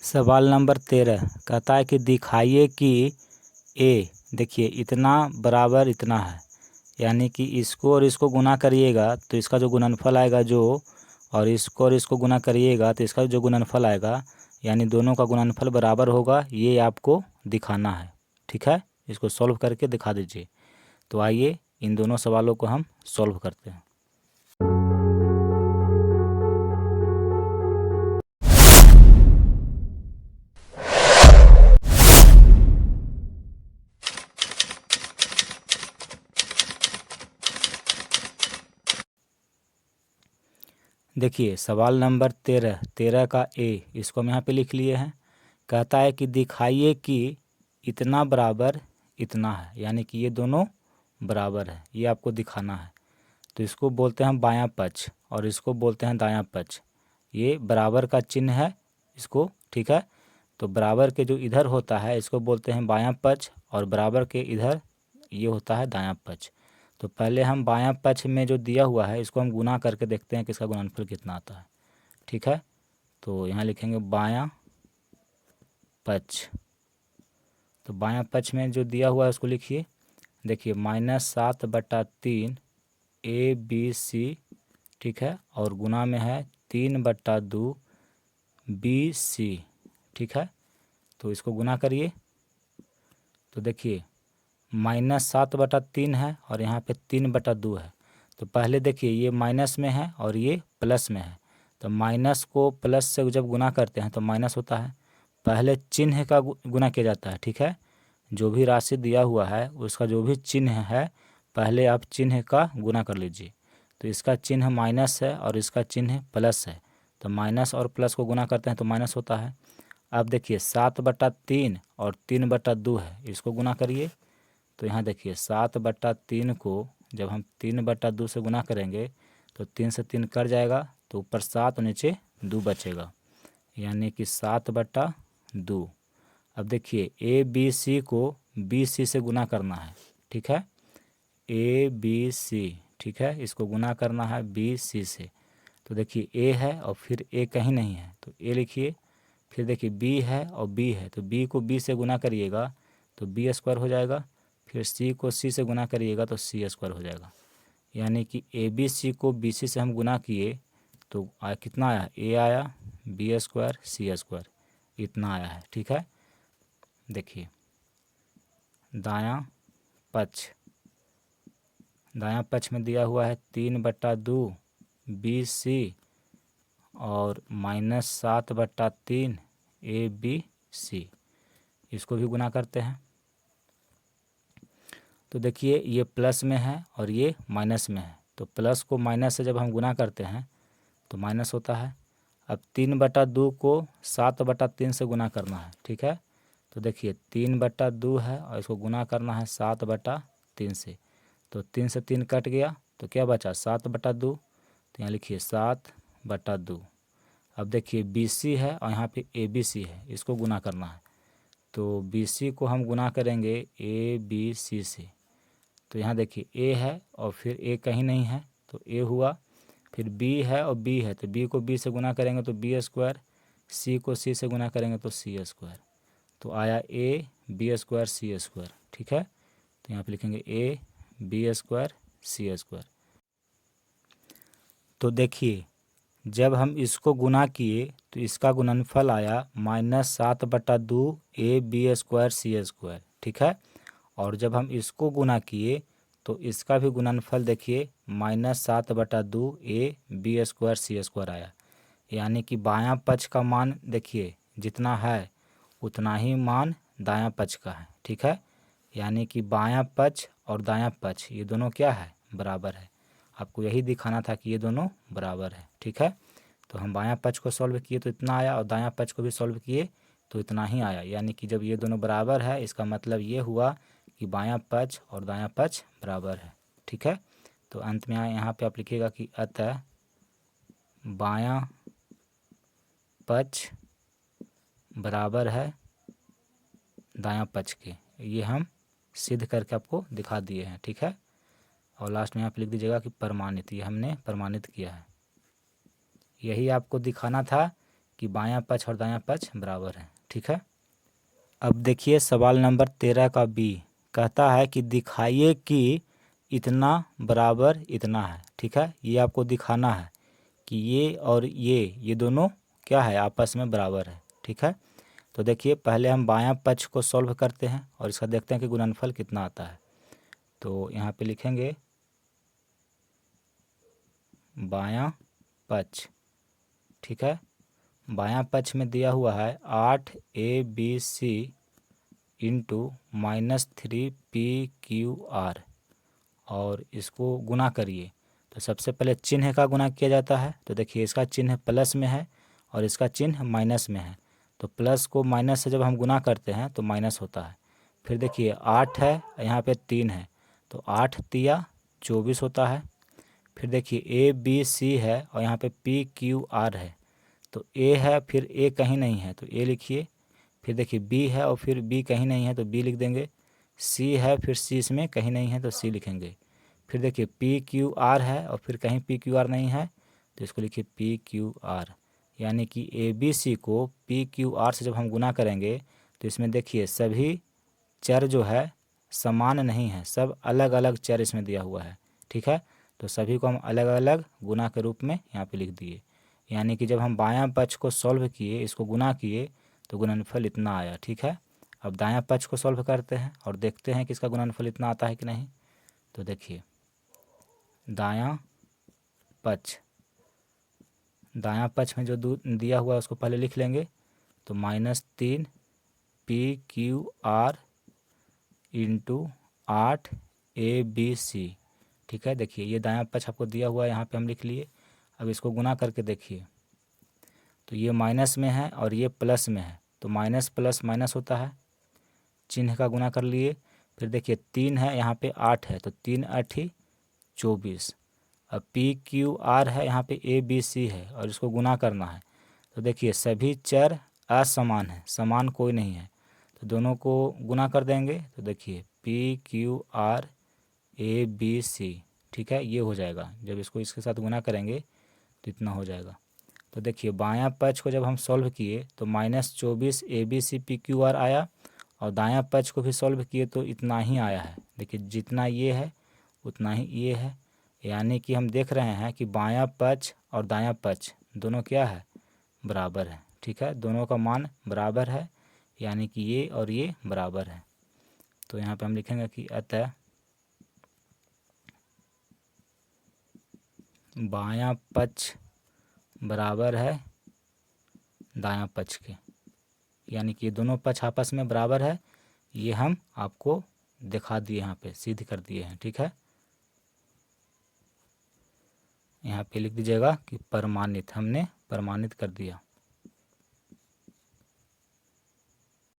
सवाल नंबर 13 कहता है कि दिखाइए कि ए देखिए इतना बराबर इतना है, यानी कि इसको और इसको गुना करिएगा तो इसका जो गुणनफल आएगा जो, और इसको गुना करिएगा तो इसका जो गुणनफल आएगा, यानी दोनों का गुणनफल बराबर होगा, ये आपको दिखाना है। ठीक है, इसको सॉल्व करके दिखा दीजिए। तो आइए इन दोनों सवालों को हम सॉल्व करते हैं। देखिए सवाल नंबर 13 का ए, इसको हम यहाँ पे लिख लिए हैं। कहता है कि दिखाइए कि इतना बराबर इतना है, यानी कि ये दोनों बराबर है, ये आपको दिखाना है। तो इसको बोलते हैं बायां पक्ष और इसको बोलते हैं दायां पक्ष। ये बराबर का चिन्ह है इसको, ठीक है। तो बराबर के जो इधर होता है इसको बोलते हैं बायां पक्ष और बराबर के इधर ये होता है दायां पक्ष। तो पहले हम बायां पक्ष में जो दिया हुआ है इसको हम गुना करके देखते हैं कि इसका गुणनफल कितना आता है। ठीक है, तो यहाँ लिखेंगे बायां पक्ष। तो बायां पक्ष में जो दिया हुआ है उसको लिखिए। देखिए -7/3 ABC, ठीक है, और गुना में है 3/2 BC। ठीक है, तो इसको गुना करिए तो देखिए -7/3 है और यहाँ पे 3/2 है। तो पहले देखिए ये माइनस में है और ये प्लस में है, तो माइनस को प्लस से जब गुना करते हैं तो माइनस होता है। पहले चिन्ह का गुना किया जाता है, ठीक है। जो भी राशि दिया हुआ है उसका जो भी चिन्ह है पहले आप चिन्ह का गुना कर लीजिए। तो इसका चिन्ह माइनस है और इसका चिन्ह प्लस है, तो माइनस और प्लस को गुना करते हैं तो माइनस होता है। अब देखिए 7/3 और 3/2 है, इसको गुना करिए। तो यहाँ देखिए 7/3 को जब हम 3/2 से गुना करेंगे तो 3 से 3 कट जाएगा, तो ऊपर 7 और नीचे 2 बचेगा, यानी कि 7/2। अब देखिए ABC को BC से गुना करना है, ठीक है। ABC, ठीक है, इसको गुना करना है BC से। तो देखिए A है और फिर A कहीं नहीं है तो A लिखिए। फिर देखिए B है और B है, तो B को B से गुना करिएगा तो B² हो जाएगा। फिर C को C से गुना करिएगा तो C² हो जाएगा, यानी कि ABC को BC से हम गुना किए तो कितना आया, A आया, B² C², इतना आया है। ठीक है, देखिए दायां पक्ष, दायां पक्ष में दिया हुआ है 3/2 BC और -7/3 ABC, इसको भी गुना करते हैं। तो देखिए ये प्लस में है और ये माइनस में है, तो प्लस को माइनस से जब हम गुना करते हैं तो माइनस होता है। अब 3/2 को 7/3 से गुना करना है, ठीक है। तो देखिए 3/2 है और इसको गुना करना है 7/3 से, तो 3 से 3 कट गया तो क्या बचा 7/2, तो यहाँ लिखिए 7/2। अब देखिए BC है और यहाँ पे ABC है, इसको गुना करना है। तो BC को हम गुना करेंगे ABC से। तो यहाँ देखिए A है और फिर A कहीं नहीं है तो A हुआ, फिर B है और B है तो B को B से गुना करेंगे तो B², C को C से गुना करेंगे तो C², तो आया A B² C²। ठीक है, तो यहाँ पे लिखेंगे A B² C²। तो देखिए जब हम इसको गुना किए तो इसका गुणनफल आया -7/2 AB² C²। ठीक है, और जब हम इसको गुना किए तो इसका भी गुणनफल देखिए -7/2 AB² C² आया, यानी कि बायां पक्ष का मान देखिए जितना है उतना ही मान दायां पक्ष का है। ठीक है, यानी कि बायां पक्ष और दायां पक्ष ये दोनों क्या है, बराबर है। आपको यही दिखाना था कि ये दोनों बराबर है। ठीक है, तो हम बायां पक्ष को सॉल्व किए तो इतना आया और दायां पक्ष को भी सॉल्व किए तो इतना ही आया, यानी कि जब ये दोनों बराबर है इसका मतलब ये हुआ कि बायां पक्ष और दायां पक्ष बराबर है। ठीक है, तो अंत में यहाँ पे आप लिखिएगा कि अतः बायां पक्ष बराबर है दायां पक्ष के, ये हम सिद्ध करके आपको दिखा दिए हैं। ठीक है, और लास्ट में आप लिख दीजिएगा कि प्रमाणित, ये हमने प्रमाणित किया है। यही आपको दिखाना था कि बायां पक्ष और दायां पक्ष बराबर है। ठीक है। अब देखिए सवाल नंबर 13 का बी कहता है कि दिखाइए कि इतना बराबर इतना है। ठीक है, ये आपको दिखाना है कि ये और ये दोनों क्या है, आपस में बराबर है। ठीक है, तो देखिए पहले हम बायां पक्ष को सॉल्व करते हैं और इसका देखते हैं कि गुणनफल कितना आता है। तो यहाँ पे लिखेंगे बायां पक्ष। ठीक है, बायां पक्ष में दिया हुआ है 8ABC इंटू -3PQR और इसको गुना करिए। तो सबसे पहले चिन्ह का गुना किया जाता है। तो देखिए इसका चिन्ह प्लस में है और इसका चिन्ह माइनस में है। तो प्लस को माइनस से जब हम गुना करते हैं तो माइनस होता है। फिर देखिए 8 है, यहाँ पे 3 है, तो 8 तिया 24 होता है। फिर देखिए ABC है और यहाँ पे PQR है। तो A है, फिर A कहीं नहीं है तो A लिखिए। फिर देखिए B है और फिर B कहीं नहीं है तो B लिख देंगे। C है, फिर C इसमें कहीं नहीं है तो C लिखेंगे। फिर देखिए PQR है और फिर कहीं PQR नहीं है तो इसको लिखिए PQR। यानी कि ABC को PQR से जब हम गुना करेंगे तो इसमें देखिए सभी चर जो है समान नहीं है, सब अलग अलग चर इसमें दिया हुआ है। ठीक है, तो सभी को हम अलग अलग गुना के रूप में यहाँ पे लिख दिए। यानी कि जब हम बायां पक्ष को सॉल्व किए, इसको गुना किए तो गुणनफल इतना आया। ठीक है, अब दायां पक्ष को सॉल्व करते हैं और देखते हैं कि इसका गुणनफल इतना आता है कि नहीं। तो देखिए दायां पक्ष में जो दिया हुआ है उसको पहले लिख लेंगे। तो -3 PQR इंटू 8 ABC। ठीक है, देखिए ये दायां पक्ष आपको दिया हुआ है, यहाँ पे हम लिख लिए। अब इसको गुना करके देखिए तो ये माइनस में है और ये प्लस में है, तो माइनस प्लस माइनस होता है। चिन्ह का गुना कर लिए। फिर देखिए 3 है, यहाँ पे 8 है, तो 3 8 24। अब PQR है, यहाँ पे ABC है और इसको गुना करना है। तो देखिए सभी चर असमान है, समान कोई नहीं है, तो दोनों को गुना कर देंगे। तो देखिए PQR ABC। ठीक है, ये हो जाएगा। जब इसको इसके साथ गुना करेंगे तो इतना हो जाएगा। तो देखिए बायां पक्ष को जब हम सॉल्व किए तो -24 ABC PQR आया और दायां पक्ष को भी सॉल्व किए तो इतना ही आया है। देखिए जितना ये है उतना ही ये है। यानी कि हम देख रहे हैं कि बायां पक्ष और दायां पक्ष दोनों क्या है, बराबर है। ठीक है, दोनों का मान बराबर है, यानी कि ये और ये बराबर है। तो यहाँ पे हम लिखेंगे कि अतः बायां पक्ष बराबर है दायां पक्ष के, यानी कि दोनों पक्ष आपस में बराबर है। ये हम आपको दिखा दिए, यहाँ पे सिद्ध कर दिए हैं। ठीक है, यहाँ पे लिख दीजिएगा कि प्रमाणित, हमने प्रमाणित कर दिया।